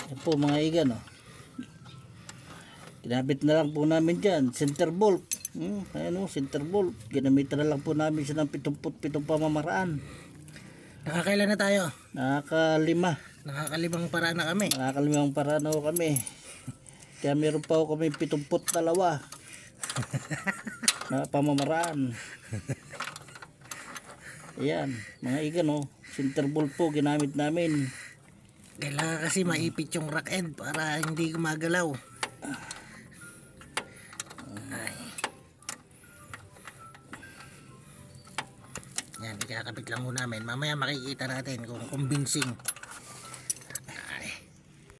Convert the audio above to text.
Yan po mga igan, oh. Ginamit na lang po namin dyan, center bolt. Ayan o, center bolt. Ginamit na lang po namin siya ng 77 pamamaraan. Nakakailan na tayo? Nakakalima paraan na kami. Nakakalimang paraan na kami. Kaya meron pa ako kami 72 na pamamaraan. Ayan, mga igan o, center bolt po ginamit namin. Kailangan kasi maipit yung rack end para hindi gumagalaw. Yan, ikakabit lang muna namin. Mamaya makikita natin kung convincing.